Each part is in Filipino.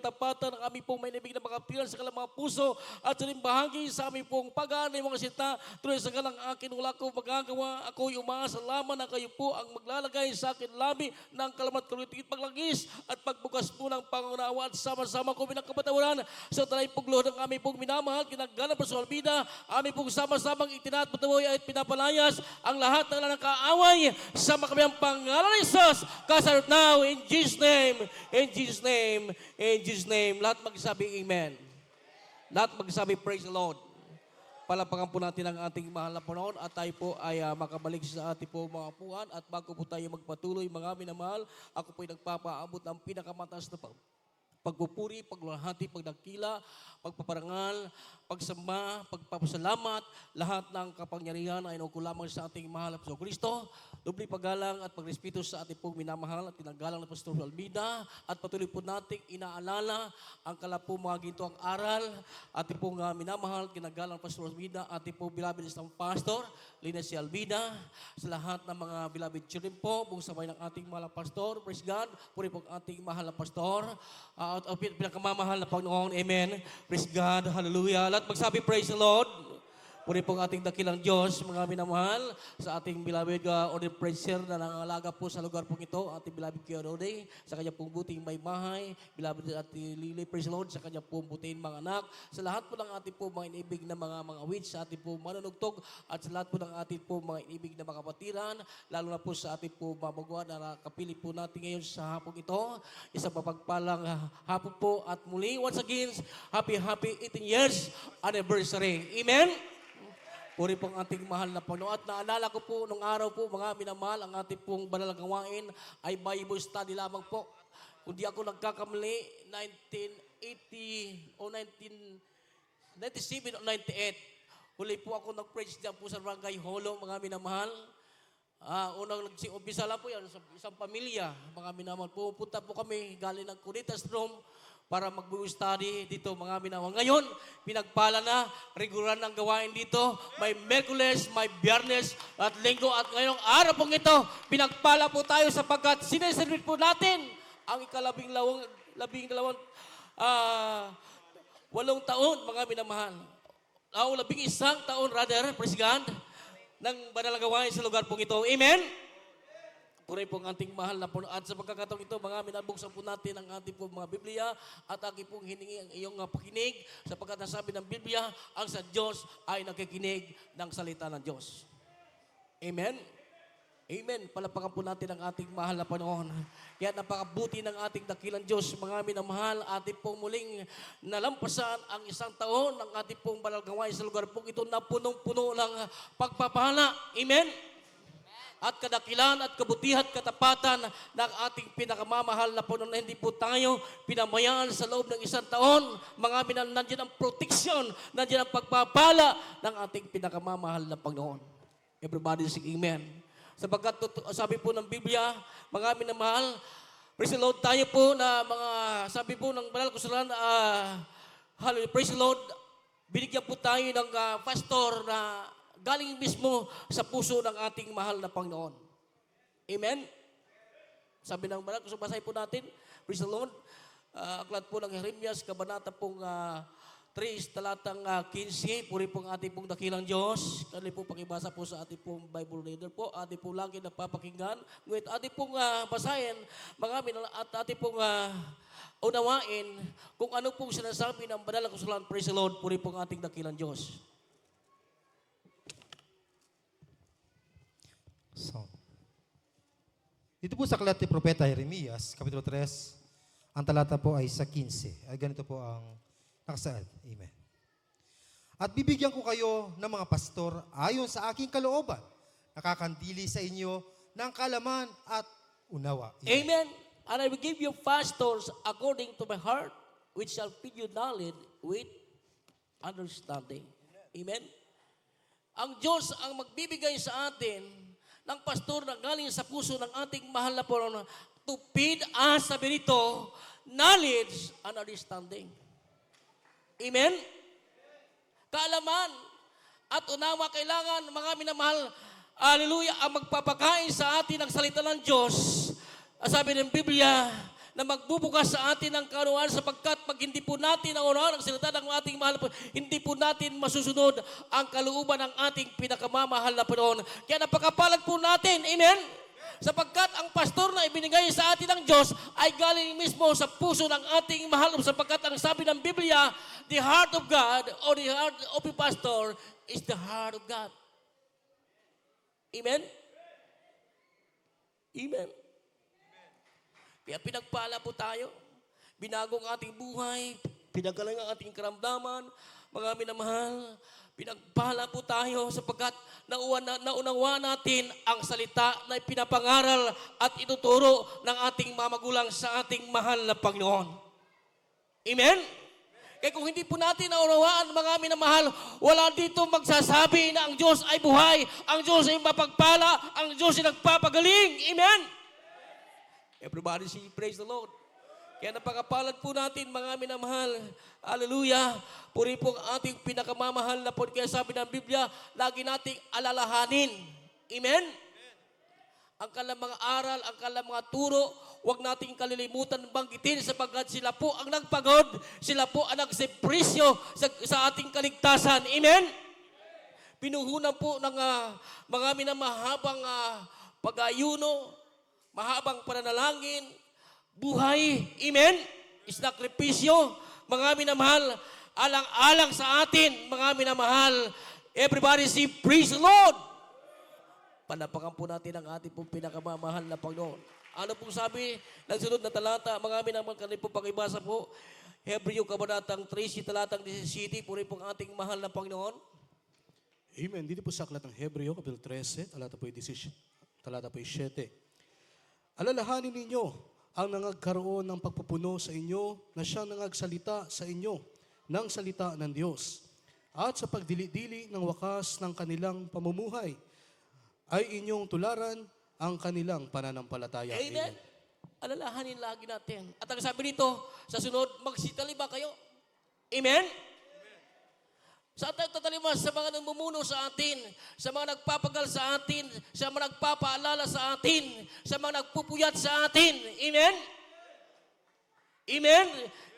katapatan ng aming pong may nabig na makaptiran sa kalang mga puso at sa bahagi sa aming pong pag-aanay mga sita tuloy sa kalang akin wala ko magagawa. Ako'y umaasa lamang na kayo po ang maglalagay sa akin labi ng kalamat kalutigit paglagis at pagbukas po ng pangunawa at sama-sama ko pinagkapatawaran sa talay puglo ng aming pong minamahal kinagalang sa Albida. Aming pong sama-samang itinatpatawoy at pinapalayas ang lahat ng nakaaway sa makabiyang pangalan ni Jesus. Kasarot now in Jesus' name, in Jesus' name, in Jesus' name. Lahat magsabi amen. Lahat magsabi praise the Lord. Palapakan po natin ang ating mahal na Panginoon at tayo po ay makabalik sa ating po mga upuan. At bago po tayo magpatuloy mga minamahal, ako po ay nagpapaabot ng pinakamataas na pagpupuri, paglulahati, pagdakila, pagpaparangal, pagsamba, pagpapasalamat, lahat ng kapangyarihan ay nauko lamang sa ating mahal na Pastor Kristo. Doble paggalang at pagrespeto sa ating pong minamahal at tinanggalang na Pastor Almeida. At patuloy po nating inaalala ang kalapong mga ginto ang aral. Ating pong minamahal, kinagalang Pastor Almeida, ating pong beloved isang pastor, Lina si Almeida. Sa lahat ng mga beloved children po, buong sabay ng ating mahal na pastor, praise God, puri po ang ating mahal na pastor. At pinakamamahal na Panginoon, amen. Praise God, hallelujah. Lahat magsabi, praise the Lord. Puri po ang ating dakilang Diyos, mga minamahal, sa ating beloved Ode Preacher na nangalaga po sa lugar pong ito, ating beloved Kuya Ode, sa kanya pong buting may bahay, beloved at Lily, praise the Lord, sa kanya pong buting mga anak, sa lahat po ng ating po mga inibig na mga witch, sa ating po manunugtog, at sa lahat po ng ating po mga inibig na mga kapatiran, lalo na po sa ating po mamagwa na nakapili po natin ngayon sa hapong ito, isang mapagpalang hapon po, at muli, once again, happy 18 years anniversary. Amen? Puri pong ating mahal na Panginoon. At naalala ko po, nung araw po, mga minamahal, ang ating pong banal na gawain ay Bible study lamang po. Kung di ako nagkakamali, 1980 o 1997 o 98, huli po ako nag-preach dyan po sa Barangay Holo, mga minamahal. Unang nag-umpisa lang po yan sa isang pamilya, mga minamahal. Pupunta po kami galing ng Cunitas Room para mag-Bible study dito, mga minamahal. Ngayon, pinagpala na, regular ng gawain dito. May Merkules, may Biyernes, at Linggo. At ngayong araw pong ito, pinagpala po tayo sapagkat sineservit po natin ang labing dalawang 8 taon, mga minamahal. 11 taon, rather, praise God, ng banal na gawain sa lugar pong ito. Amen? Puri po ang ating mahal na puno. At sa pagkakataong ito, mga minabuksan po natin ang ating po mga Biblia at aking pong hiningi ang iyong pakinig sapagkat nasabi ng Biblia, ang sa Diyos ay nakikinig ng salita ng Diyos. Amen? Amen. Palapakan po natin ang ating mahal na Panginoon. Kaya napakabuti ng ating dakilang Diyos, mga minamahal, ating pong muling nalampasan ang 1 taon ng ating pong banal gawain sa lugar pong ito na punong-puno ng pagpapala. Amen? At kadakilan at kabutihan at katapatan ng ating pinakamamahal na Panginoon na hindi po tayo pinamayaan sa loob ng 1 taon. Mga nandiyan ang proteksyon, nandiyan ang pagpapala ng ating pinakamamahal na Panginoon. Everybody sing amen. Sapagkat sabi po ng Biblia, mga minamahal, praise the Lord, tayo po na mga, sabi po ng banal kusulan, hallelujah, praise the Lord, binigyan po tayo ng pastor na galing mismo sa puso ng ating mahal na Panginoon. Amen? Sabi ng banal, kung basahin po natin, praise the Lord, aklat po ng Jeremias, kabanata pong 3, talatang 15, puri pong ating pong dakilang Diyos. Kali po pakibasa po sa ating pong Bible reader po, ating pong lagi napapakinggan. Ngunit ating pong basahin, mga minamahal, at ating pong unawain kung ano pong sinasabi ng banal na kasulatan. Praise the Lord, puri pong ating dakilang Diyos. So, dito po sa aklat ni Propeta Jeremias, Kapitulo 3, ang talata po ay sa 15. Ay ganito po ang nakasaad. Amen. At bibigyan ko kayo ng mga pastor ayon sa aking kalooban, nakakandili sa inyo ng kalaman at unawa. Amen. Amen. And I will give you pastors according to my heart, which shall feed you knowledge with understanding. Amen. Ang Diyos ang magbibigay sa atin ng pastor na galing sa puso ng ating mahal na Panginoon to feed us, sabi nito, knowledge and understanding. Amen? Kaalaman at unawa kailangan, mga minamahal, hallelujah, ang magpapakain sa atin ng salita ng Diyos. Sabi ng Biblia, na magbubukas sa atin ng kaunawaan sapagkat pag hindi po natin naunawaan ang salita ng ating mahal na Panginoon, hindi po natin masusunod ang kalooban ng ating pinakamamahal na Panginoon. Kaya napakapalad po natin, amen? Sapagkat ang pastor na ibinigay sa atin ng Diyos ay galing mismo sa puso ng ating mahal sapagkat ang sabi ng Biblia, the heart of God or the heart of a pastor is the heart of God. Amen? Amen. Kaya pinagpala po tayo. Binago ang ating buhay. Pinagaling ang ating karamdaman. Mga minamahal, pinagpala po tayo sapagkat naunawa natin ang salita na pinapangaral at ituturo ng ating mga magulang sa ating mahal na Panginoon. Amen? Kaya kung hindi po natin naunawaan, mga minamahal, wala dito magsasabi na ang Diyos ay buhay, ang Diyos ay mapagpala, ang Diyos ay nagpapagaling. Amen? Everybody say, praise the Lord. Kaya napakapalad po natin, mga minamahal. Hallelujah. Puri po ang ating pinakamamahal na po. Kaya sabi ng Biblia, lagi nating alalahanin. Amen? Ang kanilang mga aral, ang kanilang mga turo, huwag nating kalilimutan banggitin sapagkat sila po ang nagpagod, sila po ang nagsepresyo sa ating kaligtasan. Amen? Pinuhunan po ng mga minamahabang pag-ayuno, mahabang pananalangin, buhay, amen? Isakripisyo, mga minamahal, alang-alang sa atin, mga minamahal. Everybody say, praise the Lord! Panapakan po natin ang ating pong pinakamamahal na Panginoon. Ano pong sabi ng sunod na talata, mga minamahal, kanil po pakibasa po, Hebreo Kabanatang 13, talatang 17, puri po ang ating mahal na Panginoon. Amen. Dito po sa aklat ng Hebreo, kapitulo 13, talata po 17. Alalahanin ninyo ang nangagkaroon ng pagpupuno sa inyo na siyang nangagsalita sa inyo ng salita ng Diyos. At sa pagdili-dili ng wakas ng kanilang pamumuhay, ay inyong tularan ang kanilang pananampalataya. Amen. Alalahanin lagi natin. At ang sabi dito, sa sunod, magsitaliba kayo. Amen? Sa tayo tatalima sa mga namumuno sa atin, sa mga nagpapagal sa atin, sa mga nagpapaalala sa atin, sa mga nagpupuyat sa atin. Amen? Amen?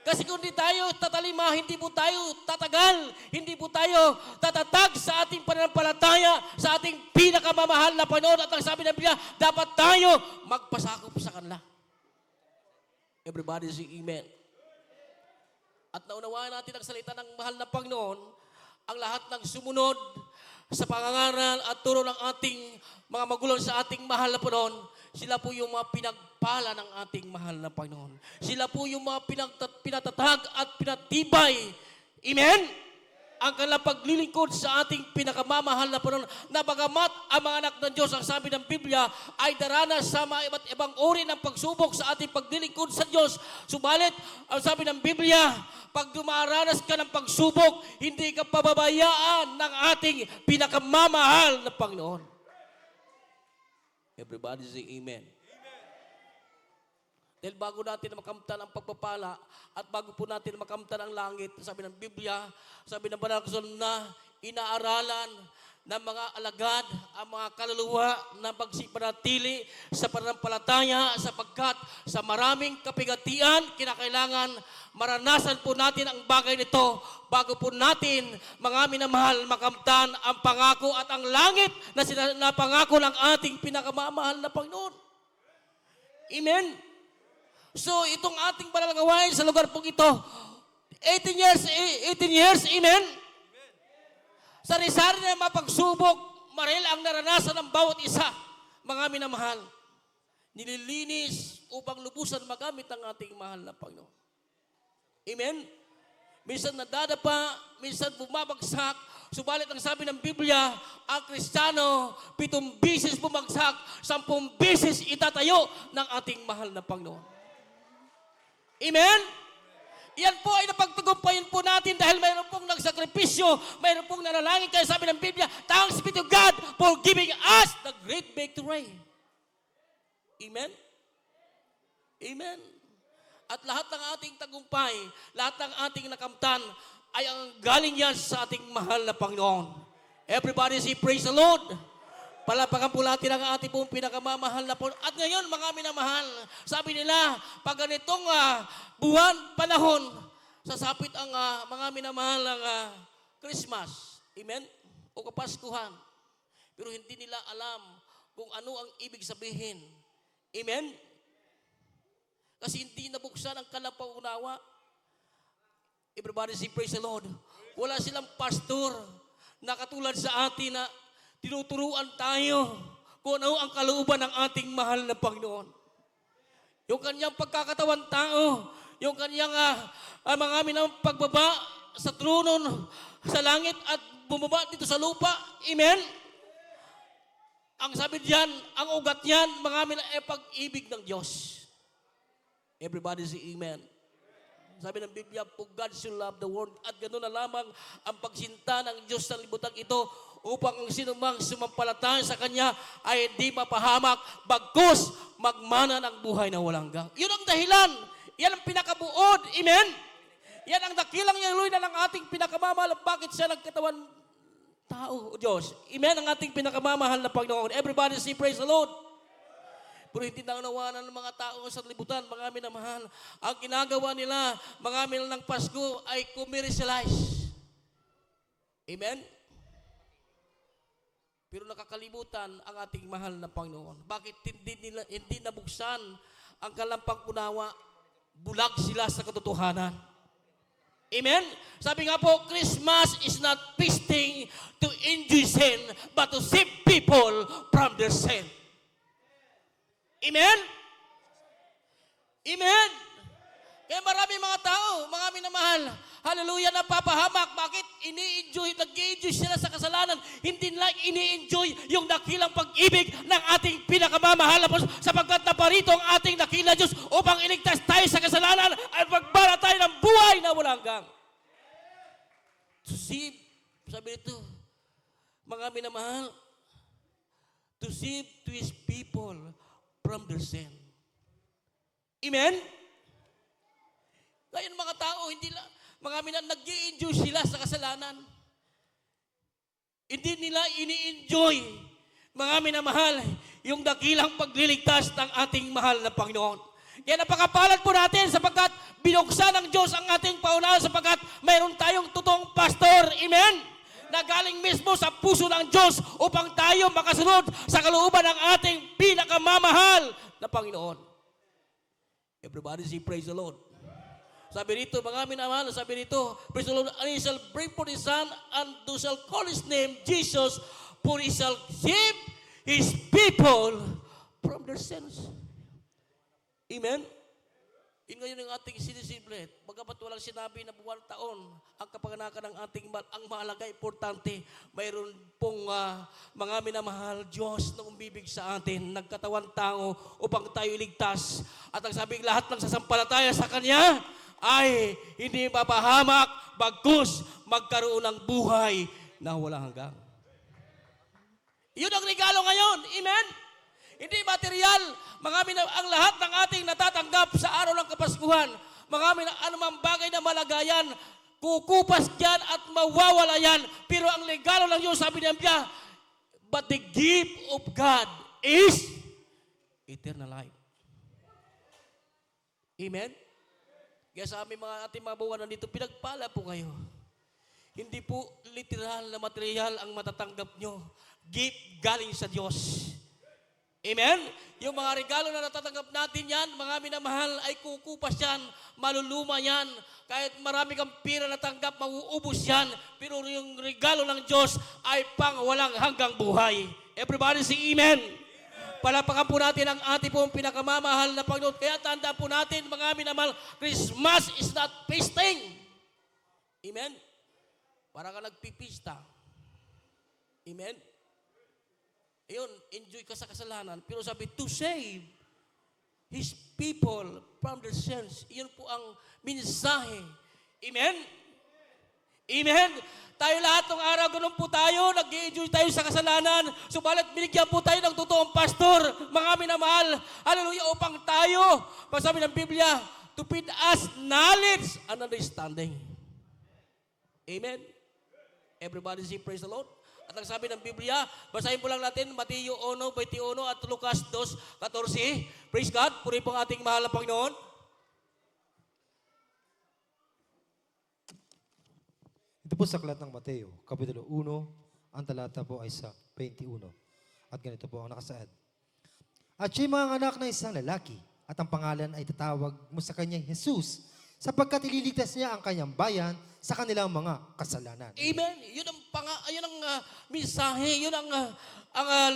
Kasi kung di tayo tatalima, hindi po tayo tatagal, hindi po tayo tatatag sa ating pananampalataya, sa ating pinakamamahal na Panginoon. At ang sabi ng Biblia, dapat tayo magpasakop sa kanila. Everybody say amen. At naunawaan natin ang salita ng mahal na Panginoon, ang lahat ng sumunod sa pangangaral at turo ng ating mga magulang sa ating mahal na Panginoon, sila po yung mga pinagpala ng ating mahal na Panginoon. Sila po yung mga pinatatag at pinatibay. Amen? Ang kanilang paglilingkod sa ating pinakamamahal na Panginoon, na bagamat ang mga anak ng Diyos, ang sabi ng Biblia, ay daranas sa mga iba't ibang uri ng pagsubok sa ating paglilingkod sa Diyos. Subalit, ang sabi ng Biblia, pag dumaranas ka ng pagsubok, hindi ka pababayaan ng ating pinakamamahal na Panginoon. Everybody say amen. Dahil bago natin makamtan ang pagpapala at bago po natin makamtan ang langit, sabi ng Biblia, sabi ng Banal na Kasulatan na inaaralan ng mga alagad ang mga kaluluwa na magsipanatili sa pananampalataya sapagkat sa maraming kapigatian, kinakailangan maranasan po natin ang bagay nito bago po natin, mga minamahal, makamtan ang pangako at ang langit na sinapangako ng ating pinakamamahal na Panginoon. Amen? So, itong ating panalangaway sa lugar pong ito, 18 years, amen? Sari-sari na mapagsubok, marahil ang naranasan ng bawat isa, mga minamahal, nililinis upang lubusan magamit ang ating mahal na Panginoon. Amen? Minsan nadadapa, minsan bumabagsak, subalit ang sabi ng Biblia, ang Kristiyano, 7 beses bumagsak, 10 beses itatayo ng ating mahal na Panginoon. Amen? Yan po ay napagtagumpayan po natin dahil mayroon pong nagsakripisyo, mayroon pong nanalangin. Kaya sabi ng Biblia, thanks be to God for giving us the great victory. Amen? Amen? At lahat ng ating tagumpay, lahat ng ating nakamtan, ay ang galing yan sa ating mahal na Panginoon. Everybody say, praise the Lord. Palapakan po natin ang ating pong pinakamamahal na po. At ngayon, mga minamahal, sabi nila, pag ganitong buwan, panahon, sasapit ang mga minamahal ng Christmas. Amen? O Kapaskuhan. Pero hindi nila alam kung ano ang ibig sabihin. Amen? Kasi hindi nabuksan ang kanilang paunawa. Everybody say, praise the Lord. Wala silang pastor na katulad sa atin na tinuturuan tayo kung ano ang kalooban ng ating mahal na Panginoon. Yung kanyang pagkakatawan tao, yung kanyang mga minang pagbaba sa trono sa langit at bumaba dito sa lupa. Amen? Ang sabi diyan, ang ugat niyan, mga minang pag-ibig ng Diyos. Everybody say amen. Sabi ng Biblia, for God so loved the world, at ganoon na lamang ang pagsinta ng Diyos sa libutan ito upang ang sinumang sumampalataya sa Kanya ay hindi mapahamak, bagkus magmana ng buhay na walang hanggan. Yun ang dahilan. Yan ang pinakabuod. Amen? Yan ang dakilang yaluy na ng ating pinakamamahal. Bakit siya nagkatawan tao, o Diyos? Amen? Ang ating pinakamamahal na Panginoon. Everybody say praise the Lord. Pero hindi naunawanan ng mga tao sa libutan, mga minamahal. Ang ginagawa nila, mga minamahal ng Pasko, ay commercialize. Amen? Pero nakakalimutan ang ating mahal na Panginoon. Bakit hindi nabuksan ang kalampang unawa? Bulag sila sa katotohanan. Amen? Sabi nga po, Christmas is not feasting to enjoy sin, but to save people from their sin. Amen? Amen? Kaya marami mga tao, mga minamahal, hallelujah, napapahamak. Bakit? Nag-i-enjoy sila sa kasalanan. Hindi nila ini-enjoy yung dakilang pag-ibig ng ating pinakamamahal na Diyos, sapagkat naparito ang ating dakilang Diyos upang iligtas tayo sa kasalanan at magbara tayo ng buhay na walang hanggan. To save, sabi nito, mga minamahal, to save to His people from their sin. Amen? Ngayon mga tao, mga nag-i-enjoy sila sa kasalanan. Hindi nila ini-enjoy, mga minamahal, yung dakilang pagliligtas ng ating mahal na Panginoon. Kaya napakapalad po natin sapagkat binuksan ng Diyos ang ating paunahan sapagkat mayroon tayong totoong pastor. Amen? Na galing mismo sa puso ng Diyos upang tayo makasunod sa kalooban ng ating pinakamamahal na Panginoon. Everybody say praise the Lord. Sabi rito, mga minamahal, sabi rito, praise the Lord, and He shall bring forth His Son, and thou shall call His name Jesus, for He shall save His people from their sins. Amen? Yun ngayon ang ating sinisiblet. Bagamat walang sinabi na buwan taon, ang kapanganakan ng ating ang mahalaga, importante, mayroon pong mga minamahal Diyos na umibig sa atin, nagkatawan tao upang tayo iligtas. At ang sabing lahat ng sasampalataya sa Kanya ay hindi mapahamak, bagkus magkaroon ng buhay na walang hanggan. Yun ang regalo ngayon. Amen? Hindi material, ang lahat ng ating natatanggap sa araw ng Kapaskuhan, anumang bagay na malagayan, kukupas yan at mawawala yan. Pero ang regalo ng Diyos, sabi niya, but the gift of God is eternal life. Amen? Kaya sa aming ating mga buwan nandito, pinagpala po kayo. Hindi po literal na material ang matatanggap nyo. Gift galing sa Diyos. Amen? Yung mga regalo na natatanggap natin yan, mga minamahal, ay kukupas yan, maluluma yan. Kahit marami kang pira na tanggap, mauubos yan. Pero yung regalo ng Diyos ay pang walang hanggang buhay. Everybody say amen. Palapakan po natin ang ating pong pinakamamahal na Panginoon. Kaya tandaan po natin, mga minamahal, Christmas is not feasting. Amen? Para ka nagpipista. Amen? Ayun, enjoy ka sa kasalanan. Pero sabi, to save His people from their sins. Iyon po ang mensahe. Amen? Amen? Tayo lahat ng araw, ganun po tayo, nag-enjoy tayo sa kasalanan. Subalit, binigyan po tayo ng totoong pastor, mga minamahal. Hallelujah, upang tayo, pagsabi ng Biblia, to feed us knowledge and understanding. Amen? Everybody say praise the Lord. At ang sabi ng Biblia, basahin po lang natin, Mateo 1:21 at Lucas 2:14. Praise God, puri po ang ating mahal na Panginoon. Ito po sa aklat ng Mateo, Kapitulo 1, ang talata po ay sa 21. At ganito po ang nakasaad. At siya'y mga anak na isang lalaki, at ang pangalan ay tatawag mo sa kanya Jesus, sapagkat ililigtas niya ang kanyang bayan sa kanilang mga kasalanan. Amen. Yun ang mensahe, yun ang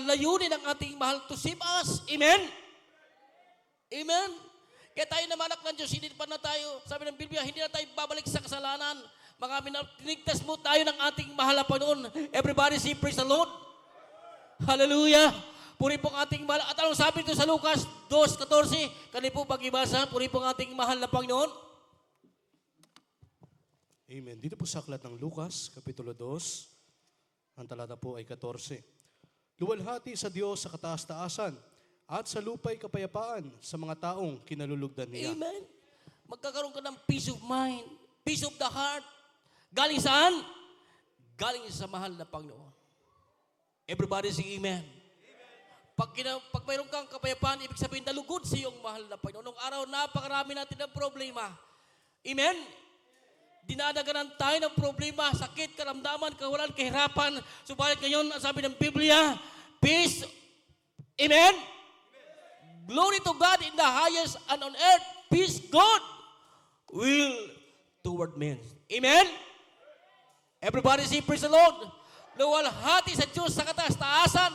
layunin ng ating mahal to save us. Amen. Amen. Kaya tayo na anak ng Diyos, hindi pa na tayo, sabi ng Biblia, hindi na tayo babalik sa kasalanan. Mga tinigtas mo tayo ng ating mahal na Panginoon. Everybody say praise the Lord. Hallelujah. Puri po ang ating mahal. At anong sabi ito sa Lucas 2:14? Kani po pag-ibasa, puri po ang ating mahal na Panginoon. Amen. Dito po sa aklat ng Lucas, Kapitulo 2, ang talata po ay 14. Luwalhati sa Diyos sa kataas-taasan at sa lupa'y kapayapaan sa mga taong kinalulugdan niya. Amen. Magkakaroon ka ng peace of mind, peace of the heart. Galing saan? Galing sa mahal na Panginoon. Everybody say amen. Pag mayroon kang kapayapaan, ibig sabihin nalugod sa iyong mahal na Panginoon. Noong araw, napakarami natin ng problema. Amen? Dinadaganan tayo ng problema, sakit, karamdaman, kawalan, kahirapan. Subalit ngayon, sabi ng Biblia, peace. Amen? Glory to God in the highest and on earth, peace God will toward men. Amen? Everybody say praise the Lord. Luwalhati sa Diyos sa kataas-taasan.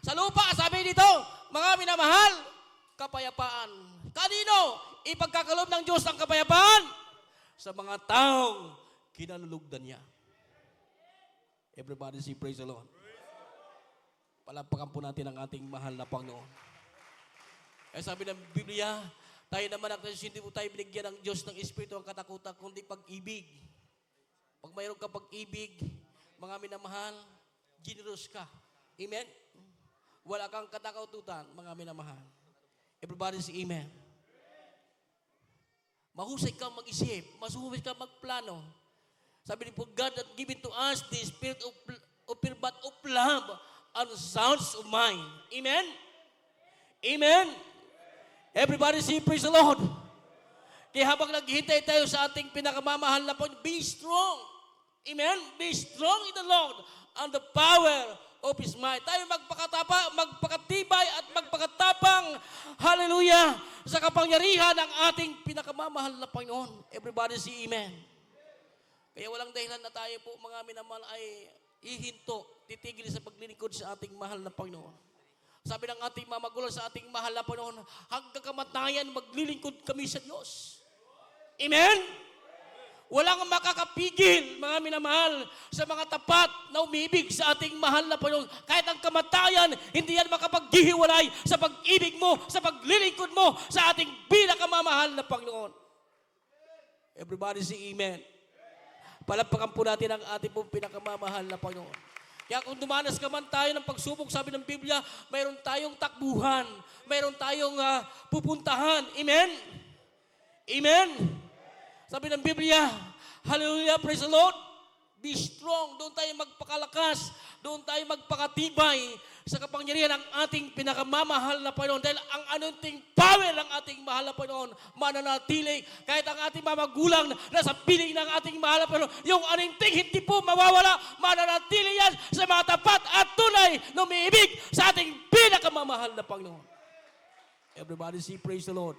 Sa lupa, sabi dito, mga minamahal, kapayapaan. Kanino? Ipagkakalob ng Diyos ang kapayapaan sa mga taong kinalulugdan niya. Everybody say praise the Lord. Palapakan po natin ang ating mahal na Panginoon. Kaya sabi ng Biblia, tayo naman ang hindi po tayo binigyan ng Diyos ng Espiritu ang katakutan, kundi pag-ibig. Pag mayroon ka pag-ibig, mga minamahal, generous ka. Amen? Wala kang katakaututan, mga minamahal. Everybody say amen. Mahusay kang mag-isip, mahusay kang magplano. Sabi ni po, God that given to us the spirit of fear, but of love and sounds of mind. Amen? Amen? Everybody say praise the Lord. Kaya habang naghihintay tayo sa ating pinakamamahal na Panginoon, be strong. Amen? Be strong in the Lord and the power of His might. Tayo magpakatibay at magpakatapang, hallelujah, sa kapangyarihan ng ating pinakamamahal na Panginoon. Everybody say amen. Kaya walang dahilan na tayo po, mga minamahal, ay ihinto, titigil sa paglilingkod sa ating mahal na Panginoon. Sabi ng ating mga magulang sa ating mahal na Panginoon, hanggang kamatayan, maglilingkod kami sa Diyos. Amen? Walang makakapigil, mga minamahal, sa mga tapat na umibig sa ating mahal na Panginoon. Kahit ang kamatayan, hindi yan makapaghihiwalay sa pag-ibig mo, sa paglilingkod mo sa ating pinakamamahal na Panginoon. Everybody say amen. Palapakan po natin ang ating pong pinakamamahal na Panginoon. Kaya kung dumanas ka man tayo ng pagsubok, sabi ng Biblia, mayroon tayong takbuhan, mayroon tayong pupuntahan. Amen? Amen? Sabi ng Biblia, hallelujah, praise the Lord. Be strong. Doon tayo magpakalakas. Doon tayo magpakatibay sa kapangyarihan ng ating pinakamamahal na Panginoon. Dahil ang anointing power ng ating mahal na Panginoon mananatili. Kahit ang ating mga magulang nasa piling ng ating mahal na Panginoon, yung anointing hindi po mawawala. Mananatili yan sa mga tapat at tunay na umiibig sa ating pinakamamahal na Panginoon. Everybody say praise the Lord.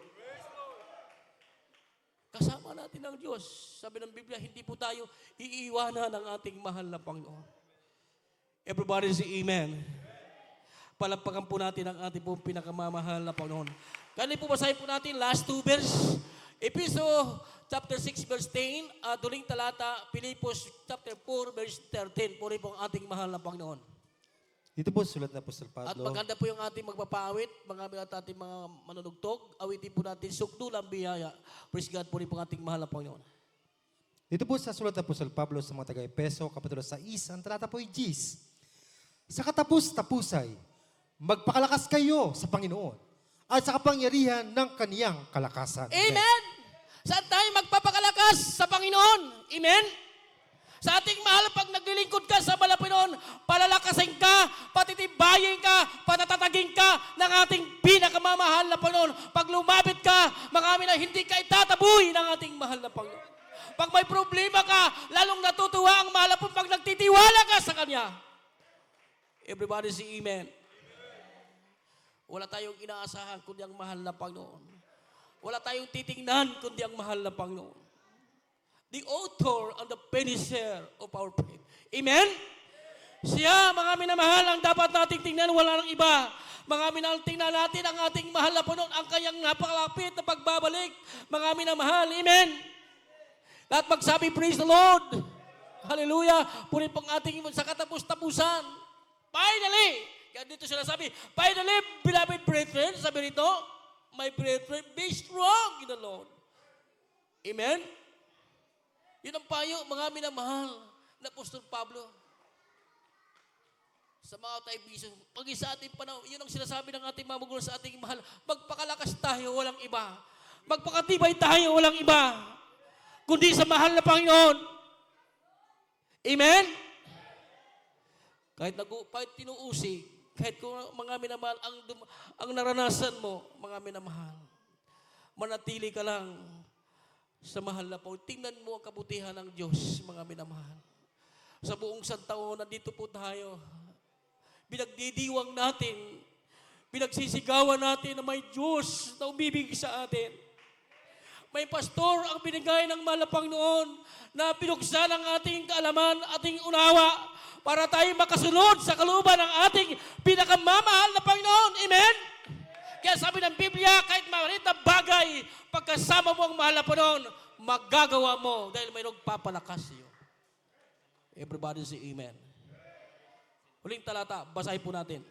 Kasama natin ang Diyos. Sabi ng Biblia, hindi po tayo iiwanan ng ating mahal na Panginoon. Everybody say amen. Palapakan po natin ang ating pong pinakamamahal na Panginoon. Kaya po basahin po natin last 2 verse. Episode chapter 6 verse 10, duling talata, Pilipos chapter 4 verse 13. Puri po ang ating mahal na Panginoon. Dito po sulat na Apostol At Pablo. maganda po yung ating magpapaawit, mga ating mga manunugtog. Awitin po natin, sukdulang biyaya. Praise God po rin po ang ating mahal na Panginoon. Dito po sa sulat na Apostol Pablo sa mga taga-Epeso, Kapitulo 6, ang talata po ay Gis. Sa katapus-tapusay, magpakalakas kayo sa Panginoon at sa kapangyarihan ng kaniyang kalakasan. Amen! Saan tayo magpapakalakas? Sa Panginoon. Amen? Sa ating mahal, pag naglilingkod ka sa mahal na Panginoon, palalakasin ka, patitibayin ka, patatatagin ka ng ating pinakamamahal na Panginoon. Pag lumapit ka, mga amin na hindi ka itataboy ng ating mahal na Panginoon. Pag may problema ka, lalong natutuwa ang mahal na Panginoon pag nagtitiwala ka sa Kanya. Everybody say amen. Wala tayong inaasahan kundi ang mahal na Panginoon. Wala tayong titingnan kundi ang mahal na Panginoon. The author and the finisher of our faith. Amen? Siya, mga minamahal, ang dapat nating tingnan, wala nang iba. Mga minamahal, tingnan natin ang ating mahal na Panginoon, ang kanyang napakalapit na pagbabalik. Mga minamahal, amen? Lahat magsabi, praise the Lord. Hallelujah. Puri pong ating sa katapos-tapusan. Finally, kaya dito sila sabi, finally, beloved brethren, sabi rito, my brethren, be strong in the Lord. Amen? Yun ang payo, mga minamahal na Apostol Pablo. Sa mga kaibigan, pag sa ating panahon, yun ang sinasabi ng ating mga magulang sa ating mahal, magpakalakas tayo, walang iba. Magpakatibay tayo, walang iba. Kundi sa mahal na Panginoon. Amen? Kahit tinuusig, kahit kung mga minamahal, ang naranasan mo, mga minamahal, manatili ka lang sa mahal na Panginoon. Tingnan mo ang kabutihan ng Diyos, mga minamahal. Sa buong santaon, nandito po tayo. Binagdidiwang natin, pinagsisigawan natin na may Diyos na umibig sa atin. May pastor ang binigay ng mahal na Panginoon na pinuksan ang ating kaalaman, ating unawa, para tayo makasunod sa kalooban ng ating pinakamamahal na Panginoon. Amen? Kaya sabi ng Biblia, kahit maliit na bagay, pagkasama mo ang mahal na Panginoon, magagawa mo dahil mayroong papalakas sa iyo. Everybody say amen. Huling talata, basahin po natin.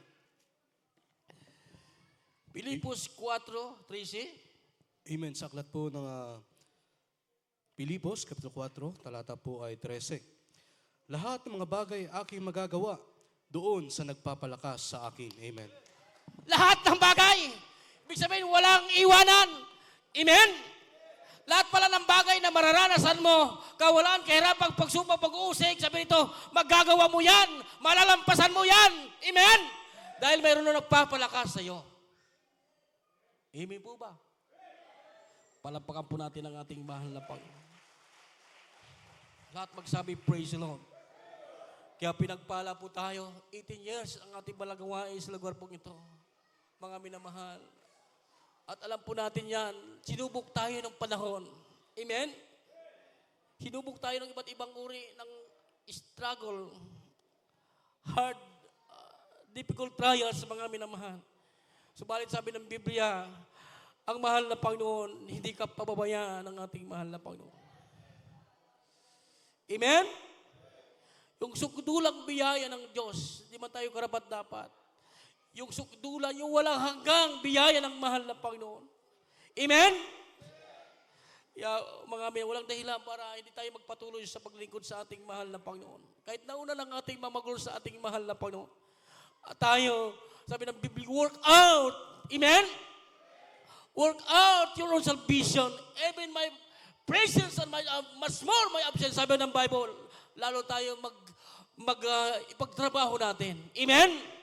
Pilipos 4:13. Amen. Sa aklat po ng Pilipos, Kapitulo 4, talata po ay 13. Lahat ng mga bagay aking magagawa doon sa nagpapalakas sa akin. Amen. Lahat ng bagay. Ibig sabihin, walang iwanan. Amen? Lahat pala ng bagay na mararanasan mo, kawalan, kahirapan, pagsubok, pag-uusig, sabi nito, magagawa mo yan, malalampasan mo yan. Amen? Dahil mayroon na nagpapalakas sa iyo. Amen po ba? Palampakan po natin ang ating mahal na Panginoon. Lahat magsabi, praise the Lord. Kaya pinagpala po tayo, 18 years ang ating malagawain sa lugar pong ito. Mga minamahal. At alam po natin yan, sinubok tayo ng panahon. Amen? Sinubok tayo ng iba't ibang uri ng struggle, hard, difficult trials sa mga minamahal. Subalit sabi ng Biblia, ang mahal na Panginoon, hindi ka pababayaan ng ating mahal na Panginoon. Amen? Yung sukdulang biyaya ng Diyos, hindi man tayo karapat-dapat. Yung sukdulan, yung walang hanggang biyaya ng mahal na Panginoon. Amen? Mga may walang dahilan para hindi tayo magpatuloy sa paglingkod sa ating mahal na Panginoon. Kahit nauna lang ating mamagul sa ating mahal na Panginoon. At tayo, sabi ng Biblia, work out. Amen? Work out your own salvation. Even my presence and much more my absence, sabi ng Bible, lalo tayo ipagtrabaho natin. Amen?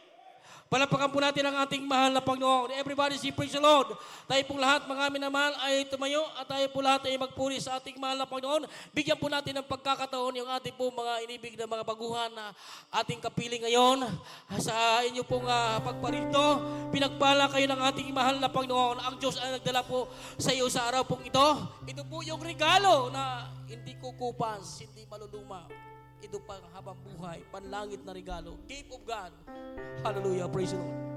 Palapakan po natin ang ating mahal na Panginoon. Everybody say praise the Lord. Tayo pong lahat, mga minamahal, ay tumayo at tayo po lahat ay magpuri sa ating mahal na Panginoon. Bigyan po natin ng pagkakataon yung ating po mga inibig na mga baguhan na ating kapiling ngayon. Sa inyo pong pagparito, pinagpala kayo ng ating mahal na Panginoon. Ang Diyos ay nagdala po sa iyo sa araw pong ito. Ito po yung regalo na hindi kukupas, hindi maluluma. Ito pang habang buhay, panlangit na regalo. Gift of God. Hallelujah. Praise the Lord.